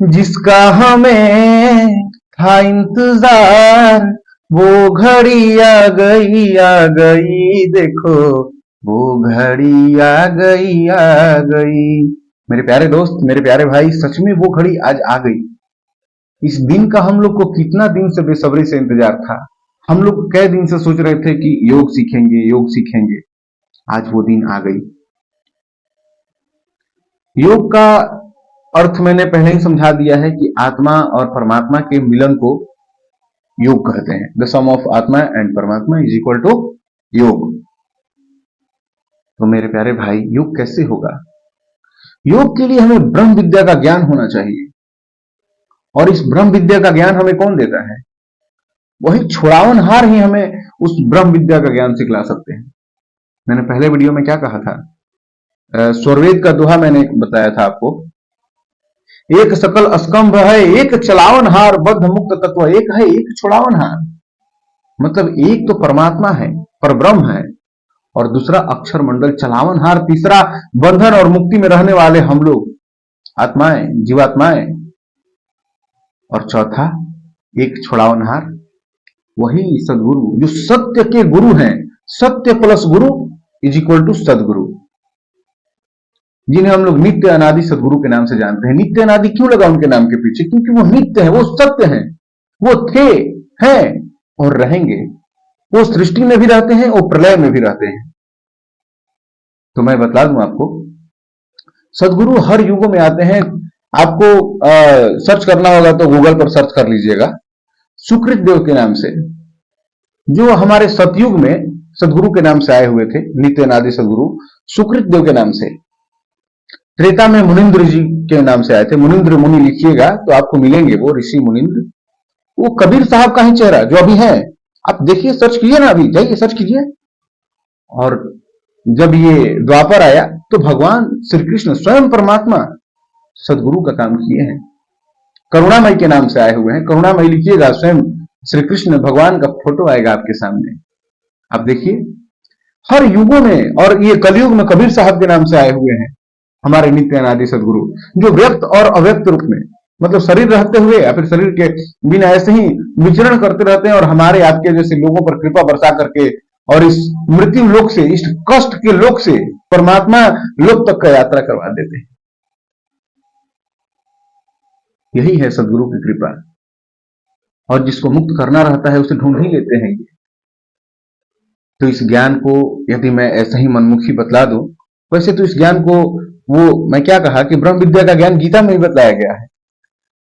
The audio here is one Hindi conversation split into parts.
जिसका हमें था इंतजार, वो घड़ी आ गई देखो, वो घड़ी आ गई। मेरे प्यारे दोस्त, मेरे प्यारे भाई, सच में वो घड़ी आज आ गई। इस दिन का हम लोग को कितना दिन से बेसब्री से इंतजार था। हम लोग कई दिन से सोच रहे थे कि योग सीखेंगे, योग सीखेंगे। आज वो दिन आ गई। योग का अर्थ मैंने पहले ही समझा दिया है कि आत्मा और परमात्मा के मिलन को योग कहते हैं। द सम ऑफ आत्मा एंड परमात्मा इज इक्वल टू योग। तो मेरे प्यारे भाई, योग कैसे होगा? योग के लिए हमें ब्रह्म विद्या का ज्ञान होना चाहिए। और इस ब्रह्म विद्या का ज्ञान हमें कौन देता है? वही छुड़ावनहार ही हमें उस ब्रह्म विद्या का ज्ञान सिखला सकते हैं। मैंने पहले वीडियो में क्या कहा था? स्वरवेद का दोहा मैंने बताया था आपको। एक सकल अस्कंभ है, एक चलावनहार, बद्ध मुक्त तत्व एक है, एक छुड़ावनहार। मतलब एक तो परमात्मा है, पर ब्रह्म है, और दूसरा अक्षर मंडल चलावनहार, तीसरा बंधन और मुक्ति में रहने वाले हम लोग आत्माएं, जीवात्माएं, और चौथा एक छुड़ावनहार, वही सदगुरु, जो सत्य के गुरु हैं। सत्य plus Guru is equal to सदगुरु, जिन्हें हम लोग नित्य अनादि सदगुरु के नाम से जानते हैं। नित्य अनादि क्यों लगा उनके नाम के पीछे? क्योंकि वो नित्य है, वो सत्य है, वो थे, हैं और रहेंगे। वो सृष्टि में भी रहते हैं, वो प्रलय में भी रहते हैं। तो मैं बता दूं आपको, सदगुरु हर युगों में आते हैं। आपको सर्च करना होगा तो गूगल पर सर्च कर लीजिएगा, सुकृत देव के नाम से, जो हमारे सतयुग में सदगुरु के नाम से आए हुए थे। नित्य अनादि सदगुरु सुकृत देव के नाम से। त्रेता में मुनिंद्र जी के नाम से आए थे। मुनिंद्र मुनि लिखिएगा तो आपको मिलेंगे वो ऋषि मुनिंद्र। वो कबीर साहब का ही चेहरा जो अभी है, आप देखिए, सर्च कीजिए ना, अभी जाइए सर्च कीजिए। और जब ये द्वापर आया तो भगवान श्री कृष्ण स्वयं परमात्मा सदगुरु का काम किए हैं। करुणामयी के नाम से आए हुए हैं। करुणामयी लिखिएगा, स्वयं श्री कृष्ण भगवान का फोटो आएगा आपके सामने। आप देखिए, हर युगों में, और ये कलयुग में कबीर साहब के नाम से आए हुए हैं हमारे नित्य अनादि सदगुरु, जो व्यक्त और अव्यक्त रूप में, मतलब शरीर रहते हुए या फिर शरीर के बिना ऐसे ही विचरण करते रहते हैं, और हमारे आपके जैसे लोगों पर कृपा बरसा करके और इस मृत्यु लोक से, इस कष्ट के लोक से परमात्मा लोक तक का यात्रा करवा देते हैं। यही है सदगुरु की कृपा। और जिसको मुक्त करना रहता है उसे ढूंढ ही लेते हैं ये। तो इस ज्ञान को यदि मैं ऐसा ही मनमुखी बतला दूं, वैसे तो इस ज्ञान को, वो मैं क्या कहा कि ब्रह्म विद्या का ज्ञान गीता में ही बताया गया है,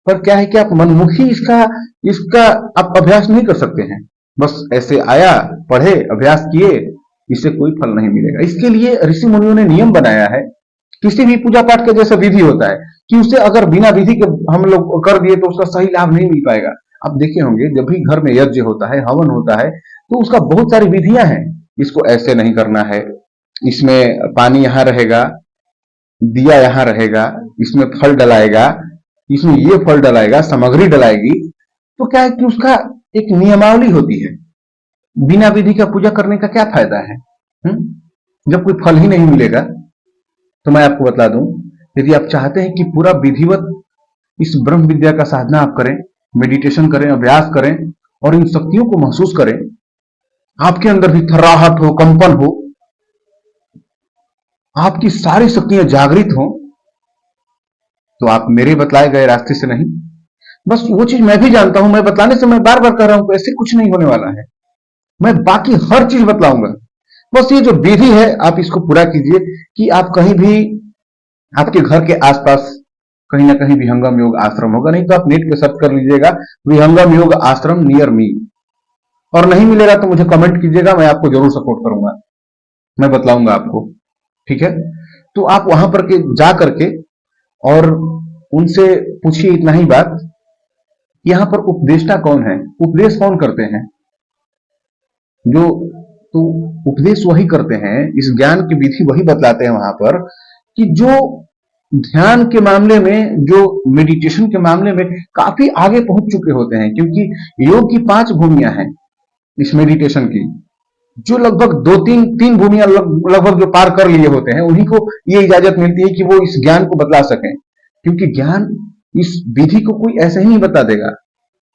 पर क्या है कि आप मनमुखी इसका आप अभ्यास नहीं कर सकते हैं। बस ऐसे आया, पढ़े, अभ्यास किए, इससे कोई फल नहीं मिलेगा। इसके लिए ऋषि मुनियों ने नियम बनाया है। किसी भी पूजा पाठ का जैसा विधि होता है कि उसे अगर बिना विधि के हम लोग कर दिए तो उसका सही लाभ नहीं मिल पाएगा। आप देखे होंगे, जब भी घर में यज्ञ होता है, हवन होता है, तो उसका बहुत सारी विधियां हैं। इसको ऐसे नहीं करना है, इसमें पानी यहां रहेगा, दिया यहां रहेगा, इसमें फल डलाएगा, इसमें ये फल डलाएगा, सामग्री डलाएगी। तो क्या है कि उसका एक नियमावली होती है। बिना विधि का पूजा करने का क्या फायदा है, जब कोई फल ही नहीं मिलेगा। तो मैं आपको बता दूं, यदि आप चाहते हैं कि पूरा विधिवत इस ब्रह्म विद्या का साधना आप करें, मेडिटेशन करें, अभ्यास करें और इन शक्तियों को महसूस करें, आपके अंदर भी थर्राहट हो, कंपन हो, आपकी सारी शक्तियां जागृत हो, तो आप मेरे बतलाए गए रास्ते से नहीं। बस वो चीज मैं भी जानता हूं, मैं बतलाने से मैं बार बार कह रहा हूं, ऐसे कुछ नहीं होने वाला है। मैं बाकी हर चीज बतलाऊंगा। बस ये जो विधि है आप इसको पूरा कीजिए कि आप कहीं भी, आपके घर के आसपास कहीं ना कहीं विहंगम योग आश्रम होगा। नहीं तो आप नेट पे सर्च कर लीजिएगा, विहंगम योग आश्रम नियर मी, और नहीं मिलेगा तो मुझे कमेंट कीजिएगा, मैं आपको जरूर सपोर्ट करूंगा, मैं बतलाऊंगा आपको, ठीक है। तो आप वहां पर के जा करके और उनसे पूछिए इतना ही बात, यहां पर उपदेष्टा कौन है, उपदेश कौन करते हैं, जो तो उपदेश वही करते हैं, इस ज्ञान की विधि वही बतलाते हैं वहां पर, कि जो ध्यान के मामले में, जो मेडिटेशन के मामले में काफी आगे पहुंच चुके होते हैं। क्योंकि योग की 5 भूमियां हैं इस मेडिटेशन की, जो लगभग 2-3 भूमियां लगभग जो पार कर लिए होते हैं, उन्हीं को ये इजाजत मिलती है कि वो इस ज्ञान को बतला सकें। क्योंकि ज्ञान इस विधि को कोई ऐसे ही नहीं बता देगा।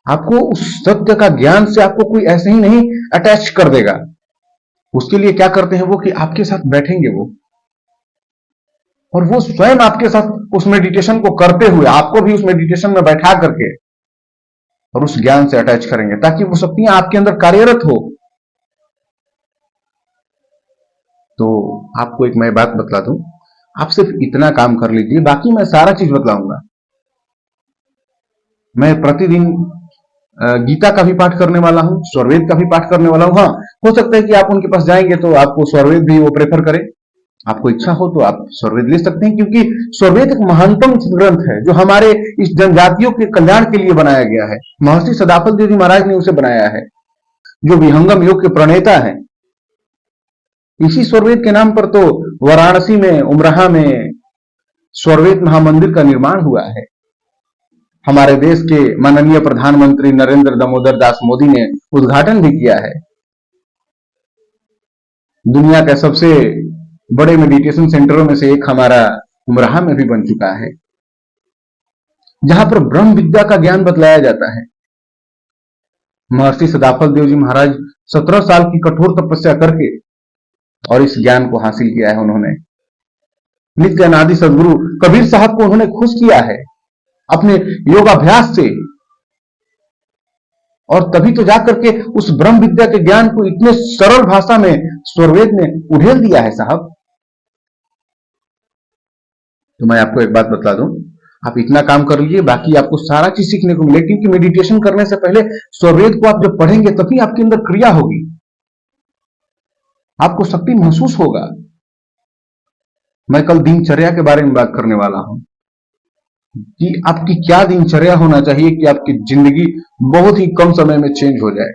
आपको उस सत्य का ज्ञान से आपको कोई ऐसे ही नहीं अटैच कर देगा। उसके लिए क्या करते हैं वो कि आपके साथ बैठेंगे वो, और वो स्वयं आपके साथ उस मेडिटेशन को करते हुए आपको भी उस मेडिटेशन में बैठा करके और उस ज्ञान से अटैच करेंगे, ताकि वो शक्तियां आपके अंदर कार्यरत हो। तो आपको एक मैं बात बतला दूं, आप सिर्फ इतना काम कर लीजिए, बाकी मैं सारा चीज बतलाऊंगा। मैं प्रतिदिन गीता का भी पाठ करने वाला हूं, स्वरवेद का भी पाठ करने वाला हूं। हाँ, हो सकता है कि आप उनके पास जाएंगे तो आपको स्वरवेद भी वो प्रेफर करें। आपको इच्छा हो तो आप स्वरवेद ले सकते हैं, क्योंकि स्वरवेद एक महानतम ग्रंथ है जो हमारे इस जनजातियों के कल्याण के लिए बनाया गया है। महर्षि सदाफल देव जी महाराज ने उसे बनाया है, जो विहंगम योग के प्रणेता है। इसी स्वरवेद के नाम पर तो वाराणसी में, उमराहा में स्वरवेद महामंदिर का निर्माण हुआ है। हमारे देश के माननीय प्रधानमंत्री नरेंद्र दामोदर दास मोदी ने उद्घाटन भी किया है। दुनिया का सबसे बड़े मेडिटेशन सेंटरों में से एक हमारा उमराहा में भी बन चुका है, जहां पर ब्रह्म विद्या का ज्ञान बतलाया जाता है। महर्षि सदाफल देव जी महाराज 17 साल की कठोर तपस्या करके और इस ज्ञान को हासिल किया है उन्होंने। नित्य अनादि सदगुरु कबीर साहब को उन्होंने खुश किया है अपने योगाभ्यास से, और तभी तो जाकर के उस ब्रह्म विद्या के ज्ञान को इतने सरल भाषा में स्वरवेद ने उड़ेल दिया है साहब। तो मैं आपको एक बात बता दूं, आप इतना काम कर लीजिए, बाकी आपको सारा चीज सीखने को मिलेगी। क्योंकि मेडिटेशन करने से पहले स्वरवेद को आप जब पढ़ेंगे तभी आपके अंदर क्रिया होगी, आपको शक्ति महसूस होगा। मैं कल दिनचर्या के बारे में बात करने वाला हूं कि आपकी क्या दिनचर्या होना चाहिए कि आपकी जिंदगी बहुत ही कम समय में चेंज हो जाए।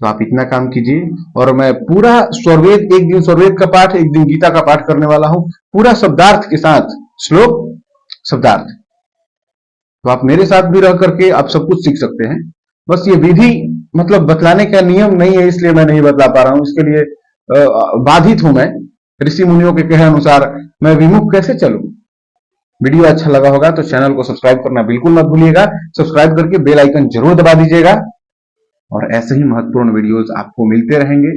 तो आप इतना काम कीजिए, और मैं पूरा स्वरवेद, एक दिन स्वरवेद का पाठ, एक दिन गीता का पाठ करने वाला हूं, पूरा शब्दार्थ के साथ, श्लोक शब्दार्थ। तो आप मेरे साथ भी रह करके आप सब कुछ सीख सकते हैं। बस ये विधि मतलब बतलाने का नियम नहीं है, इसलिए मैं नहीं बतला पा रहा हूं। इसके लिए बाधित हूं मैं, ऋषि मुनियों के कहे अनुसार मैं विमुख कैसे चलूं। वीडियो अच्छा लगा होगा तो चैनल को सब्सक्राइब करना बिल्कुल मत भूलिएगा। सब्सक्राइब करके बेल आइकन जरूर दबा दीजिएगा, और ऐसे ही महत्वपूर्ण वीडियोस आपको मिलते रहेंगे।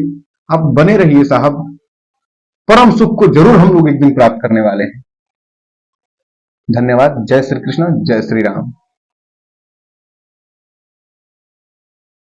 आप बने रहिए साहब, परम सुख को जरूर हम लोग एक दिन प्राप्त करने वाले हैं। धन्यवाद। जय श्री कृष्ण, जय श्री राम।